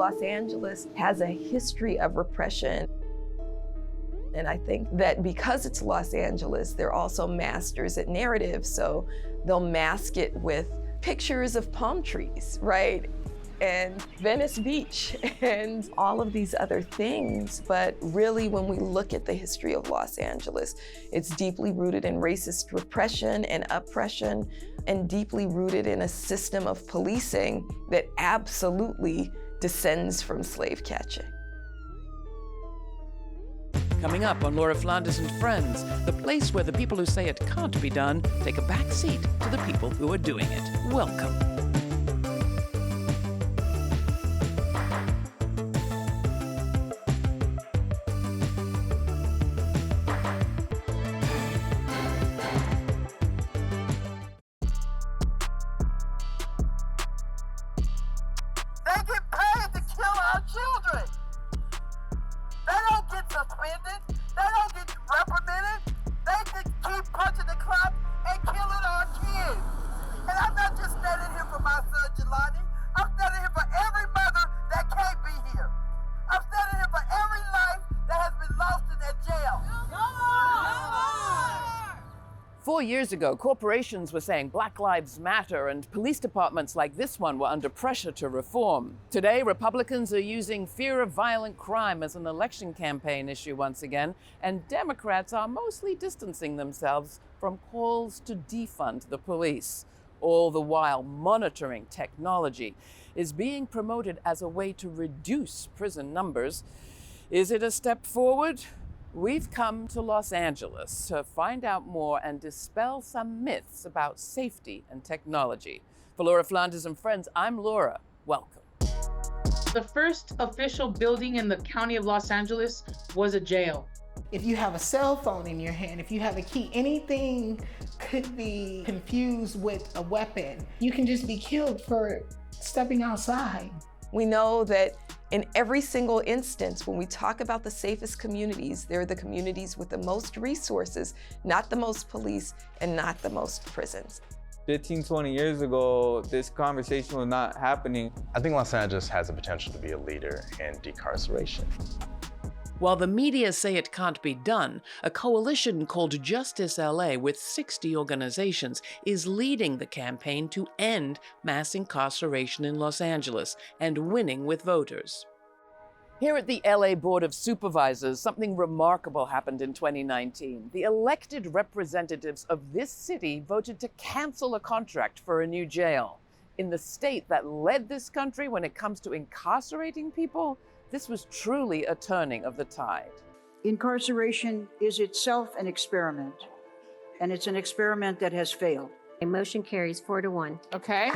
Los Angeles has a history of repression. And I think that because it's Los Angeles, they're also masters at narrative. So they'll mask it with pictures of palm trees, right? And Venice Beach and all of these other things. But really, when we look at the history of Los Angeles, it's deeply rooted in racist repression and oppression, and deeply rooted in a system of policing that absolutely descends from slave catching. Coming up on Laura Flanders and Friends, the place where the people who say it can't be done take a back seat to the people who are doing it. Welcome. They get paid to kill our children. They don't get suspended. They don't get reprimanded. They just keep punching the clock and killing our kids. And I'm not just standing here for my son Jelani. I'm standing here for every mother that can't be here. I'm standing here for every life that has been lost in that jail. No more! 4 years ago, corporations were saying Black Lives Matter, and police departments like this one were under pressure to reform. Today, Republicans are using fear of violent crime as an election campaign issue once again, and Democrats are mostly distancing themselves from calls to defund the police. All the while, monitoring technology is being promoted as a way to reduce prison numbers. Is it a step forward? We've come to Los Angeles to find out more and dispel some myths about safety and technology. For Laura Flanders and Friends, I'm Laura. Welcome. The first official building in the county of Los Angeles was a jail. If you have a cell phone in your hand, if you have a key, anything could be confused with a weapon. You can just be killed for stepping outside. We know that in every single instance, when we talk about the safest communities, they're the communities with the most resources, not the most police and not the most prisons. 15, 20 years ago, this conversation was not happening. I think Los Angeles has the potential to be a leader in decarceration. While the media say it can't be done, a coalition called Justice LA with 60 organizations is leading the campaign to end mass incarceration in Los Angeles and winning with voters. Here at the LA Board of Supervisors, something remarkable happened in 2019. The elected representatives of this city voted to cancel a contract for a new jail. In the state that led this country when it comes to incarcerating people, this was truly a turning of the tide. Incarceration is itself an experiment, and it's an experiment that has failed. A motion carries 4-1. Okay.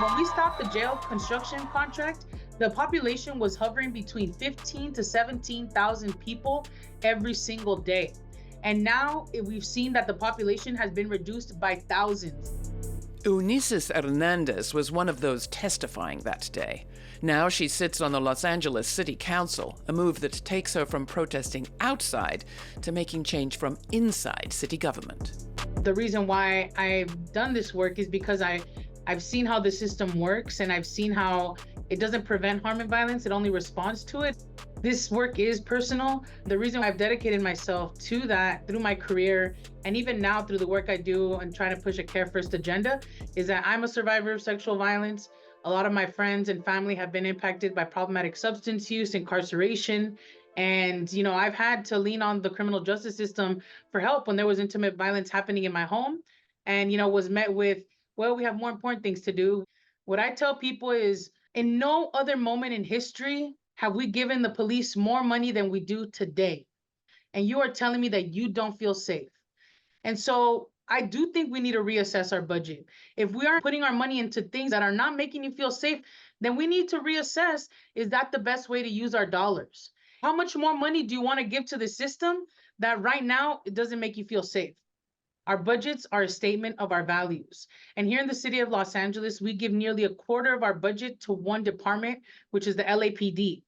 When we stopped the jail construction contract, the population was hovering between 15 to 17,000 people every single day. And now we've seen that the population has been reduced by thousands. Eunices Hernandez was one of those testifying that day. Now she sits on the Los Angeles City Council, a move that takes her from protesting outside to making change from inside city government. The reason why I've done this work is because I've seen how the system works, and I've seen how it doesn't prevent harm and violence, it only responds to it. This work is personal. The reason I've dedicated myself to that through my career, and even now through the work I do and trying to push a care first agenda, is that I'm a survivor of sexual violence. A lot of my friends and family have been impacted by problematic substance use, incarceration. And, I've had to lean on the criminal justice system for help when there was intimate violence happening in my home, and, was met with, well, we have more important things to do. What I tell people is, in no other moment in history have we given the police more money than we do today. And you are telling me that you don't feel safe. And so I do think we need to reassess our budget. If we are putting our money into things that are not making you feel safe, then we need to reassess, is that the best way to use our dollars? How much more money do you want to give to the system that right now it doesn't make you feel safe? Our budgets are a statement of our values. And here in the city of Los Angeles, we give nearly a quarter of our budget to one department, which is the LAPD.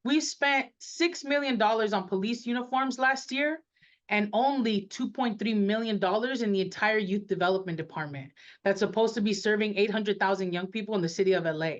We spent $6 million on police uniforms last year, and only $2.3 million in the entire youth development department that's supposed to be serving 800,000 young people in the city of LA.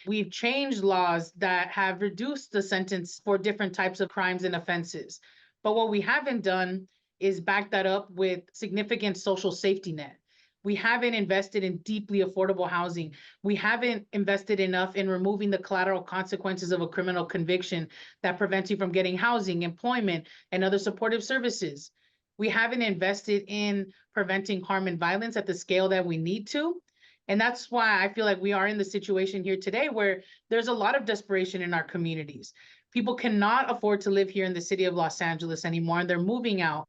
We've changed laws that have reduced the sentence for different types of crimes and offenses. But what we haven't done is back that up with significant social safety net. We haven't invested in deeply affordable housing. We haven't invested enough in removing the collateral consequences of a criminal conviction that prevents you from getting housing, employment, and other supportive services. We haven't invested in preventing harm and violence at the scale that we need to. And that's why I feel like we are in the situation here today where there's a lot of desperation in our communities. People cannot afford to live here in the city of Los Angeles anymore, and they're moving out.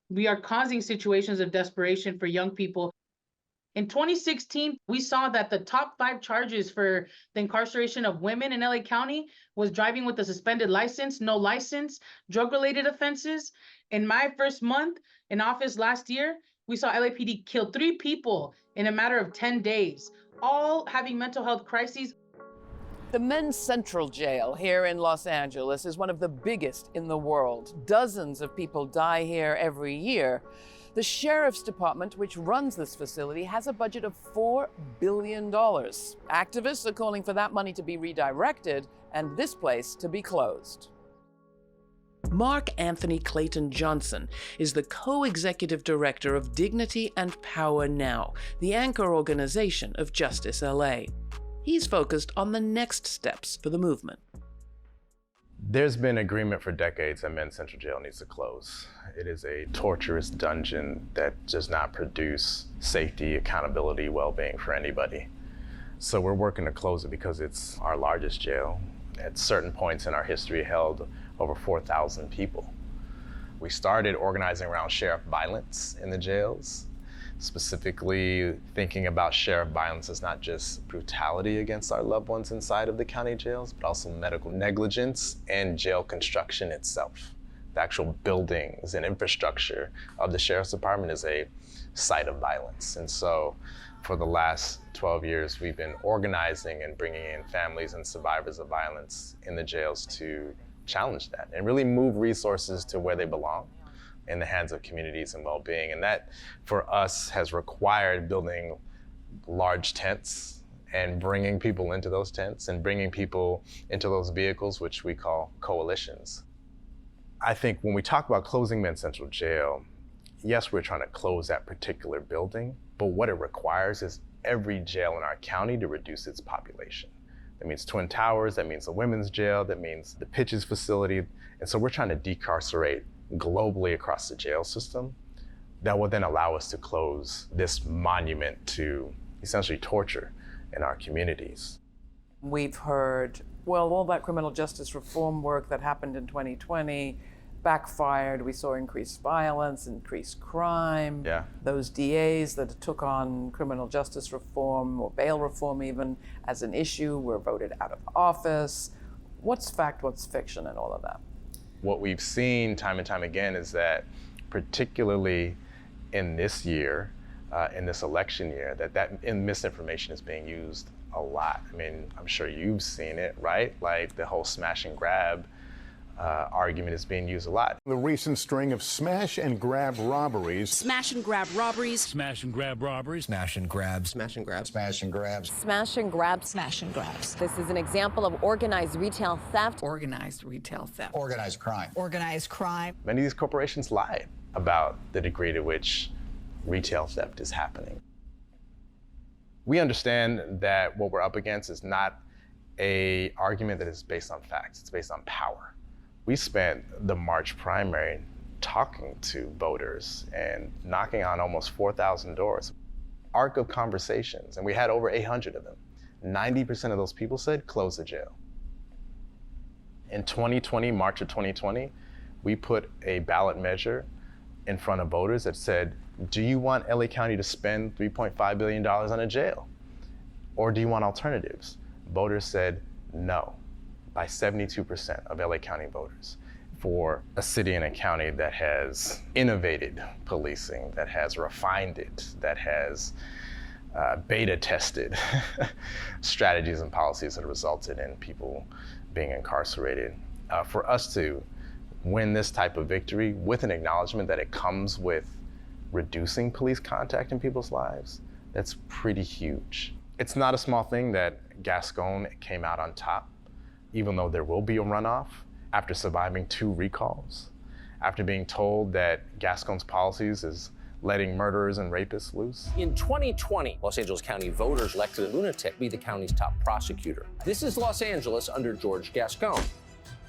We are causing situations of desperation for young people. In 2016, we saw that the top 5 charges for the incarceration of women in LA County was driving with a suspended license, no license, drug-related offenses. In my first month in office last year, we saw LAPD kill 3 people in a matter of 10 days, all having mental health crises. The Men's Central Jail here in Los Angeles is one of the biggest in the world. Dozens of people die here every year. The Sheriff's Department, which runs this facility, has a budget of $4 billion. Activists are calling for that money to be redirected and this place to be closed. Mark Anthony Clayton Johnson is the co-executive director of Dignity and Power Now, the anchor organization of Justice LA. He's focused on the next steps for the movement. There's been agreement for decades that Men's Central Jail needs to close. It is a torturous dungeon that does not produce safety, accountability, well-being for anybody. So we're working to close it because it's our largest jail. At certain points in our history, held over 4,000 people. We started organizing around sheriff violence in the jails, specifically thinking about sheriff violence as not just brutality against our loved ones inside of the county jails, but also medical negligence and jail construction itself. The actual buildings and infrastructure of the Sheriff's Department is a site of violence. And so for the last 12 years, we've been organizing and bringing in families and survivors of violence in the jails to challenge that and really move resources to where they belong, in the hands of communities and well-being. And that, for us, has required building large tents and bringing people into those tents and bringing people into those vehicles, which we call coalitions. I think when we talk about closing Men's Central Jail, yes, we're trying to close that particular building, but what it requires is every jail in our county to reduce its population. That means Twin Towers, that means the women's jail, that means the Pitches facility. And so we're trying to decarcerate globally across the jail system that will then allow us to close this monument to essentially torture in our communities. We've heard, well, all that criminal justice reform work that happened in 2020 backfired. We saw increased violence, increased crime. Yeah. Those DAs that took on criminal justice reform or bail reform even as an issue were voted out of office. What's fact, what's fiction in all of that? What we've seen time and time again is that, particularly in this year, in this election year, that misinformation is being used a lot. I mean, I'm sure you've seen it, right? Like the whole smash and grab argument is being used a lot. The recent string of smash and grab robberies. Smash and grab robberies. Smash and grab robberies. Smash and grabs. Smash and grabs. Smash and grabs. Smash and grabs. Smash and grabs. This is an example of organized retail theft. Organized retail theft. Organized crime. Organized crime. Many of these corporations lied about the degree to which retail theft is happening. We understand that what we're up against is not an argument that is based on facts, it's based on power. We spent the March primary talking to voters and knocking on almost 4,000 doors. Arc of conversations, and we had over 800 of them. 90% of those people said, close the jail. In 2020, March of 2020, we put a ballot measure in front of voters that said, do you want LA County to spend $3.5 billion on a jail? Or do you want alternatives? Voters said no, by 72% of LA County voters. For a city and a county that has innovated policing, that has refined it, that has beta tested strategies and policies that have resulted in people being incarcerated. For us to win this type of victory with an acknowledgement that it comes with reducing police contact in people's lives, that's pretty huge. It's not a small thing that Gascon came out on top, even though there will be a runoff, after surviving 2 recalls, after being told that Gascon's policies is letting murderers and rapists loose. In 2020, Los Angeles County voters elected a lunatic to be the county's top prosecutor. This is Los Angeles under George Gascon.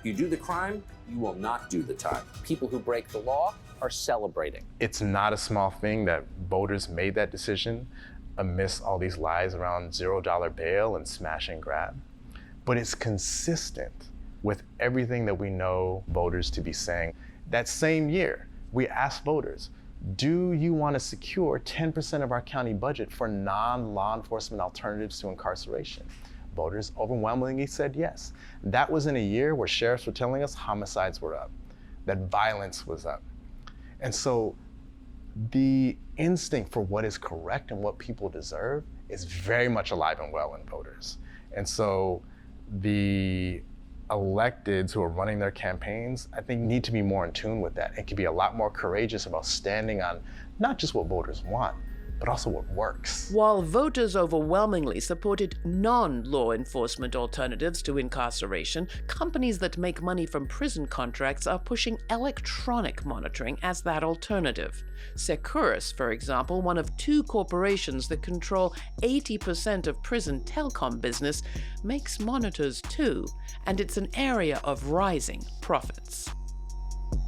You do the crime, you will not do the time. People who break the law are celebrating. It's not a small thing that voters made that decision amidst all these lies around $0 bail and smash and grab. But it's consistent with everything that we know voters to be saying. That same year, we asked voters, do you want to secure 10% of our county budget for non-law enforcement alternatives to incarceration? Voters overwhelmingly said yes. That was in a year where sheriffs were telling us homicides were up, that violence was up. And so the instinct for what is correct and what people deserve is very much alive and well in voters. And so the electeds who are running their campaigns, I think, need to be more in tune with that and can be a lot more courageous about standing on not just what voters want, but also what works. While voters overwhelmingly supported non-law enforcement alternatives to incarceration, companies that make money from prison contracts are pushing electronic monitoring as that alternative. Securus, for example, one of 2 corporations that control 80% of prison telecom business, makes monitors too, and it's an area of rising profits.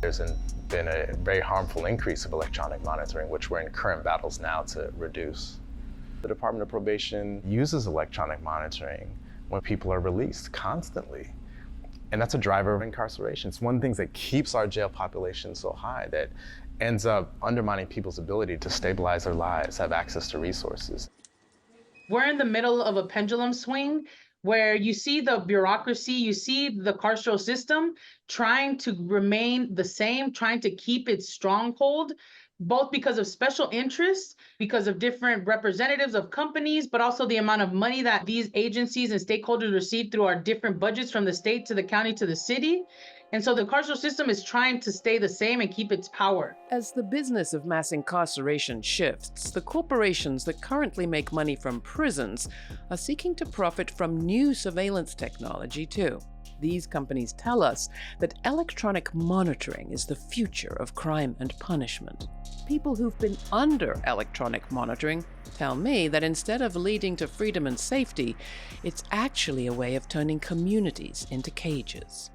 There's been a very harmful increase of electronic monitoring, which we're in current battles now to reduce. The Department of Probation uses electronic monitoring when people are released constantly. And that's a driver of incarceration. It's one of the things that keeps our jail population so high, that ends up undermining people's ability to stabilize their lives, have access to resources. We're in the middle of a pendulum swing where you see the bureaucracy, you see the carceral system trying to remain the same, trying to keep its stronghold, both because of special interests, because of different representatives of companies, but also the amount of money that these agencies and stakeholders receive through our different budgets from the state to the county to the city. And so the carceral system is trying to stay the same and keep its power. As the business of mass incarceration shifts, the corporations that currently make money from prisons are seeking to profit from new surveillance technology too. These companies tell us that electronic monitoring is the future of crime and punishment. People who've been under electronic monitoring tell me that instead of leading to freedom and safety, it's actually a way of turning communities into cages.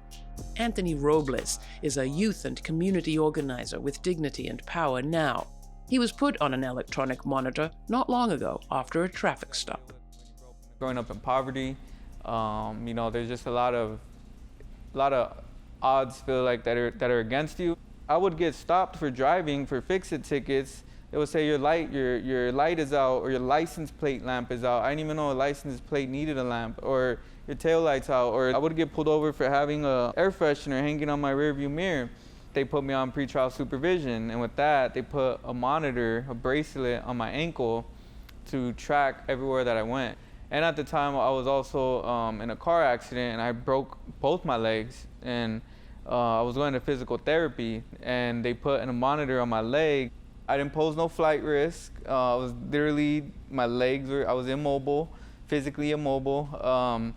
Anthony Robles is a youth and community organizer with dignity and power now. He was put on an electronic monitor not long ago after a traffic stop. Growing up in poverty, there's just a lot of odds feel like that are against you. I would get stopped for driving for fix-it tickets. It would say your light is out, or your license plate lamp is out. I didn't even know a license plate needed a lamp, or your tail light's out. Or I would get pulled over for having an air freshener hanging on my rearview mirror. They put me on pretrial supervision, and with that, they put a monitor, a bracelet on my ankle to track everywhere that I went. And at the time, I was also in a car accident, and I broke both my legs, and I was going to physical therapy, and they put in a monitor on my leg. I didn't pose no flight risk. I was literally, I was immobile, physically immobile,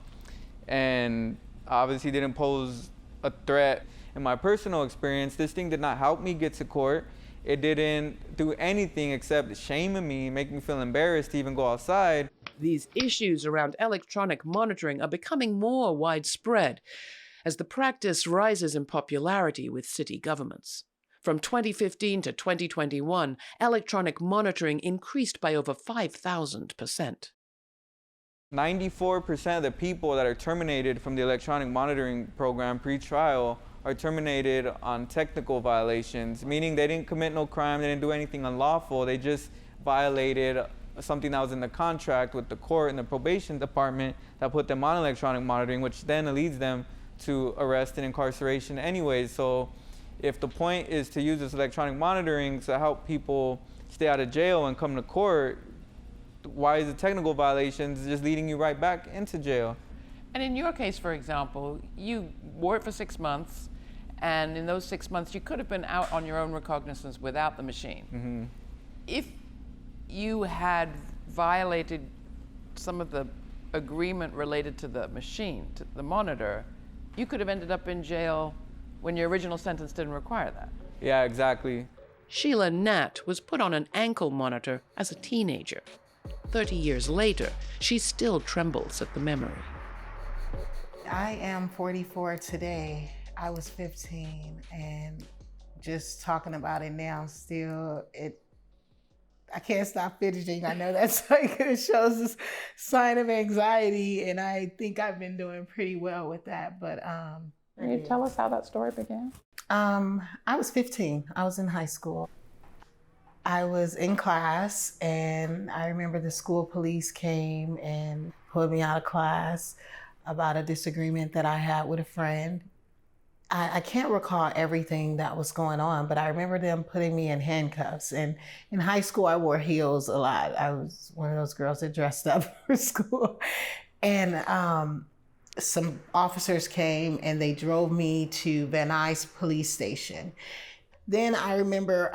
and obviously didn't pose a threat. In my personal experience, this thing did not help me get to court. It didn't do anything except shame me, make me feel embarrassed to even go outside. These issues around electronic monitoring are becoming more widespread as the practice rises in popularity with city governments. From 2015 to 2021, electronic monitoring increased by over 5,000%. 94% of the people that are terminated from the electronic monitoring program pre-trial are terminated on technical violations, meaning they didn't commit no crime, they didn't do anything unlawful, they just violated something that was in the contract with the court and the probation department that put them on electronic monitoring, which then leads them to arrest and incarceration anyway. So if the point is to use this electronic monitoring to help people stay out of jail and come to court, why is the technical violations just leading you right back into jail? And in your case, for example, you wore it for 6 months, And in those 6 months, you could have been out on your own recognizance without the machine. Mm-hmm. If you had violated some of the agreement related to the machine, to the monitor, you could have ended up in jail when your original sentence didn't require that. Yeah, exactly. Sheila Nat was put on an ankle monitor as a teenager. 30 years later, she still trembles at the memory. I am 44 today. I was 15, and just talking about it now, still, I can't stop fidgeting. I know that's like, it shows this sign of anxiety, and I think I've been doing pretty well with that. But Can you tell us how that story began? I was 15. I was in high school. I was in class, and I remember the school police came and pulled me out of class about a disagreement that I had with a friend. I can't recall everything that was going on, but I remember them putting me in handcuffs. And in high school, I wore heels a lot. I was one of those girls that dressed up for school. And some officers came and they drove me to Van Nuys police station. Then I remember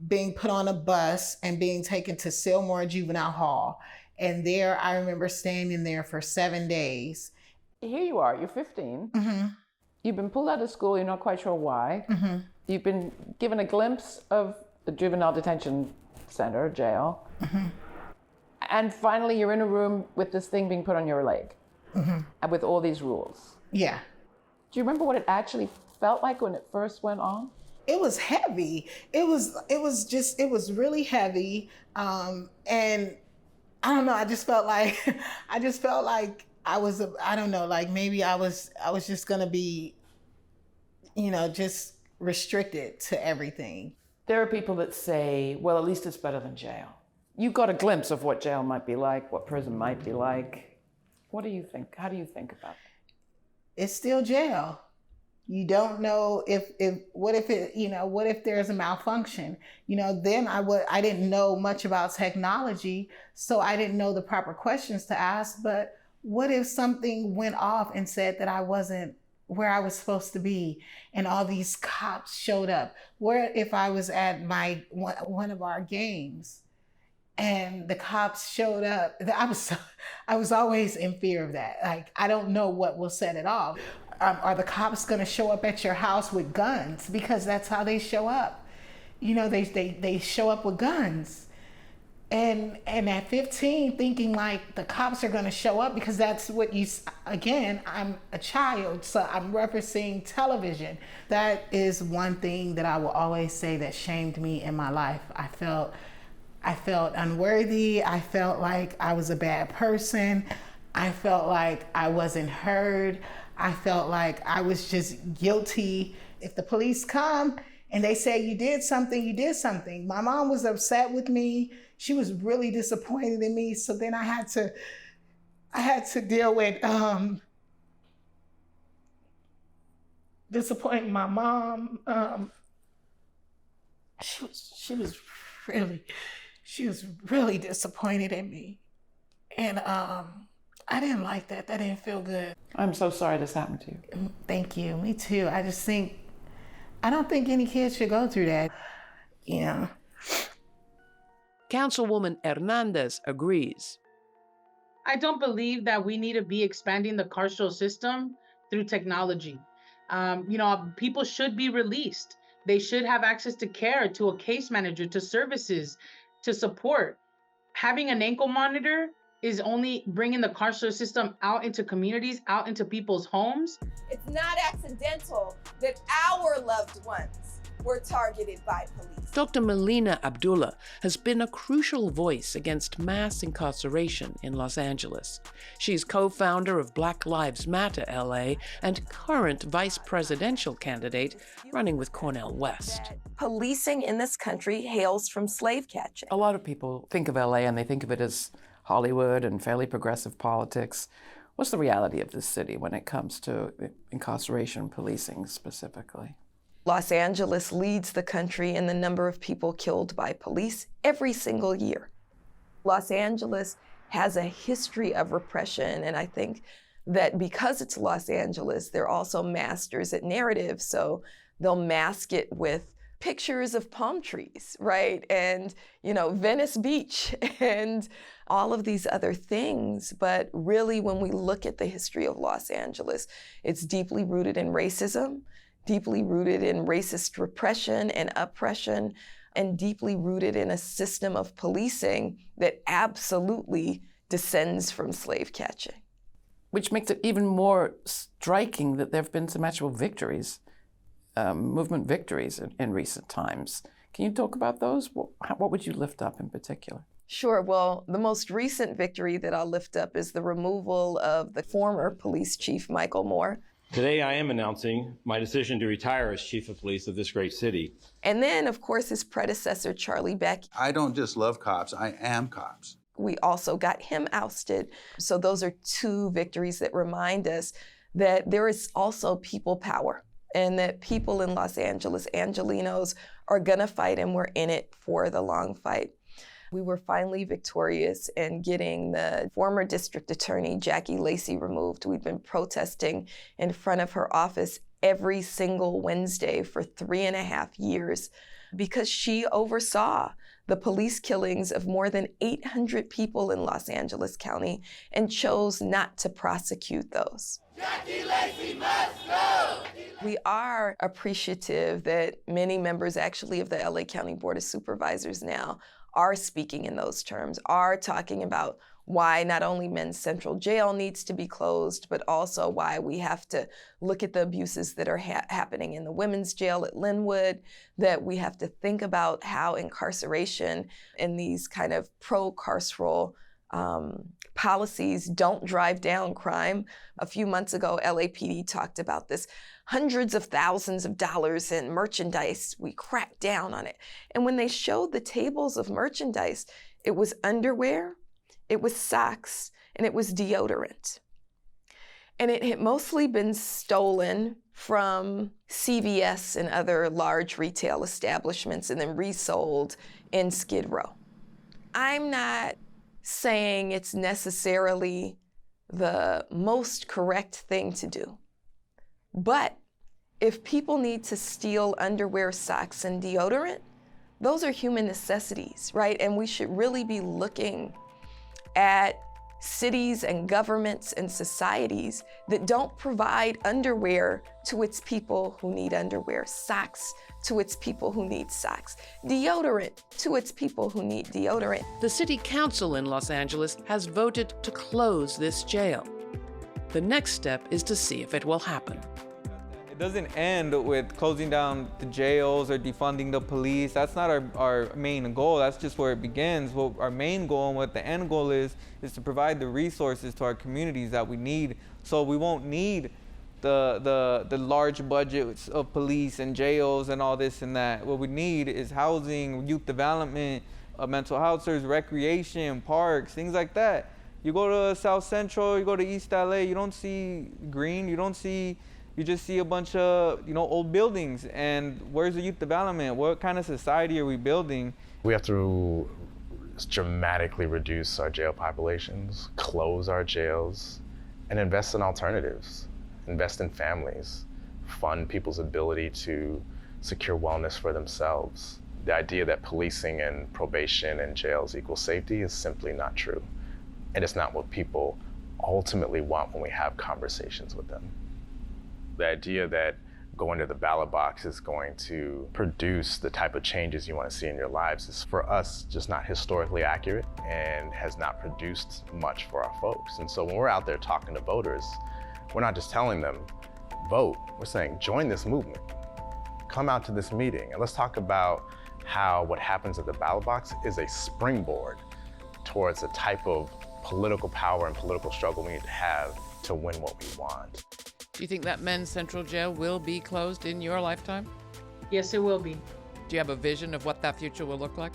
being put on a bus and being taken to Sylmore Juvenile Hall. And there, I remember staying in there for 7 days. Here you are, you're 15. Mm-hmm. You've been pulled out of school, you're not quite sure why. Mm-hmm. You've been given a glimpse of the juvenile detention center, jail. Mm-hmm. And finally, you're in a room with this thing being put on your leg, mm-hmm. and with all these rules. Yeah. Do you remember what it actually felt like when it first went on? It was heavy. It was really heavy. And I don't know, I just felt like I was, I don't know, like maybe I was just gonna be, just restricted to everything. There are people that say, well, at least it's better than jail. You got a glimpse of what jail might be like, what prison might be like. What do you think? How do you think about it? It's still jail. You don't know what if there's a malfunction? Then I didn't know much about technology, so I didn't know the proper questions to ask, but what if something went off and said that I wasn't where I was supposed to be and all these cops showed up? Where if I was at one of our games and the cops showed up? I was always in fear of that. Like, I don't know what will set it off. Are the cops gonna show up at your house with guns? Because that's how they show up. They show up with guns. And at 15, thinking like the cops are gonna show up because that's what I'm a child, so I'm referencing television. That is one thing that I will always say that shamed me in my life. I felt unworthy. I felt like I was a bad person. I felt like I wasn't heard. I felt like I was just guilty. If the police come and they say you did something, you did something. My mom was upset with me. She was really disappointed in me. So then I had to deal with disappointing my mom. She was really disappointed in me. And I didn't like that. That didn't feel good. I'm so sorry this happened to you. Thank you. Me too. I don't think any kid should go through that. Councilwoman Hernandez agrees. I don't believe that we need to be expanding the carceral system through technology. People should be released. They should have access to care, to a case manager, to services, to support. Having an ankle monitor is only bringing the carceral system out into communities, out into people's homes. It's not accidental that our loved ones were targeted by police. Dr. Melina Abdullah has been a crucial voice against mass incarceration in Los Angeles. She's co-founder of Black Lives Matter LA and current vice presidential candidate running with Cornel West. Policing in this country hails from slave catching. A lot of people think of LA and they think of it as Hollywood and fairly progressive politics. What's the reality of this city when it comes to incarceration policing specifically? Los Angeles leads the country in the number of people killed by police every single year. Los Angeles has a history of repression, and I think that because it's Los Angeles, they're also masters at narrative, so they'll mask it with pictures of palm trees, right? And, Venice Beach and all of these other things. But really, when we look at the history of Los Angeles, it's deeply rooted in racism, deeply rooted in racist repression and oppression, and deeply rooted in a system of policing that absolutely descends from slave catching. Which makes it even more striking that there have been some actual victories, movement victories in recent times. Can you talk about those? What would you lift up in particular? Sure. Well, the most recent victory that I'll lift up is the removal of the former police chief, Michael Moore. Today, I am announcing my decision to retire as chief of police of this great city. And then, of course, his predecessor, Charlie Beck. I don't just love cops, I am cops. We also got him ousted. So those are two victories that remind us that there is also people power, and that people in Los Angeles, Angelenos, are gonna fight, and we're in it for the long fight. We were finally victorious in getting the former district attorney, Jackie Lacey, removed. We've been protesting in front of her office every single Wednesday for 3.5 years because she oversaw the police killings of more than 800 people in Los Angeles County and chose not to prosecute those. Jackie Lacey must go! We are appreciative that many members actually of the LA County Board of Supervisors now are speaking in those terms, are talking about why not only Men's Central Jail needs to be closed, but also why we have to look at the abuses that are happening in the women's jail at Linwood, that we have to think about how incarceration and these kind of pro-carceral policies don't drive down crime. A few months ago, LAPD talked about this. Hundreds of thousands of dollars in merchandise, we cracked down on it. And when they showed the tables of merchandise, it was underwear, it was socks, and it was deodorant. And it had mostly been stolen from CVS and other large retail establishments and then resold in Skid Row. I'm not saying it's necessarily the most correct thing to do. But if people need to steal underwear, socks, and deodorant, those are human necessities, right? And we should really be looking at cities and governments and societies that don't provide underwear to its people who need underwear, socks to its people who need socks, deodorant to its people who need deodorant. The city council in Los Angeles has voted to close this jail. The next step is to see if it will happen. It doesn't end with closing down the jails or defunding the police. That's not our main goal. That's just where it begins. What our main goal and what the end goal is to provide the resources to our communities that we need, so we won't need the large budgets of police and jails and all this and that. What we need is housing, youth development, mental health services, recreation, parks, things like that. You go to South Central, you go to East LA, you don't see green, you just see a bunch of, old buildings. And where's the youth development? What kind of society are we building? We have to dramatically reduce our jail populations, close our jails, and invest in alternatives, invest in families, fund people's ability to secure wellness for themselves. The idea that policing and probation and jails equal safety is simply not true. And it's not what people ultimately want when we have conversations with them. The idea that going to the ballot box is going to produce the type of changes you want to see in your lives is, for us, just not historically accurate and has not produced much for our folks. And so when we're out there talking to voters, we're not just telling them, vote. We're saying, join this movement. Come out to this meeting and let's talk about how what happens at the ballot box is a springboard towards the type of political power and political struggle we need to have to win what we want. Do you think that Men's Central Jail will be closed in your lifetime? Yes, it will be. Do you have a vision of what that future will look like?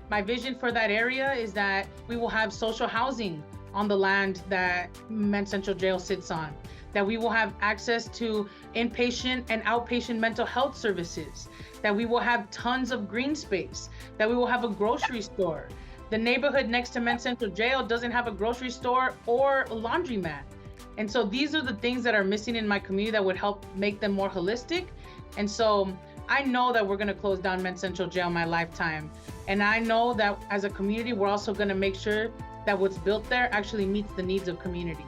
My vision for that area is that we will have social housing on the land that Men's Central Jail sits on, that we will have access to inpatient and outpatient mental health services, that we will have tons of green space, that we will have a grocery store. The neighborhood next to Men's Central Jail doesn't have a grocery store or a laundromat. And so these are the things that are missing in my community that would help make them more holistic And so I know that we're going to close down Men's Central Jail in my lifetime. And I know that as a community, we're also going to make sure that what's built there actually meets the needs of community.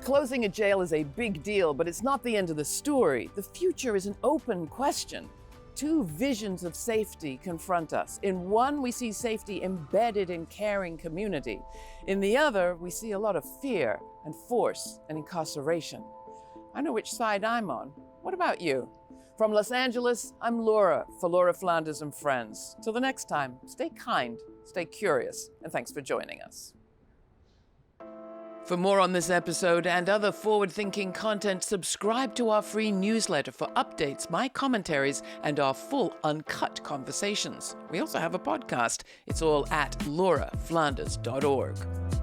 Closing a jail is a big deal, but it's not the end of the story. The future is an open question. Two visions of safety confront us. In one, we see safety embedded in caring community. In the other, we see a lot of fear and force and incarceration. I know which side I'm on. What about you? From Los Angeles, I'm Laura for Laura Flanders and Friends. Till the next time, stay kind, stay curious, and thanks for joining us. For more on this episode and other forward-thinking content, subscribe to our free newsletter for updates, my commentaries, and our full uncut conversations. We also have a podcast. It's all at lauraflanders.org.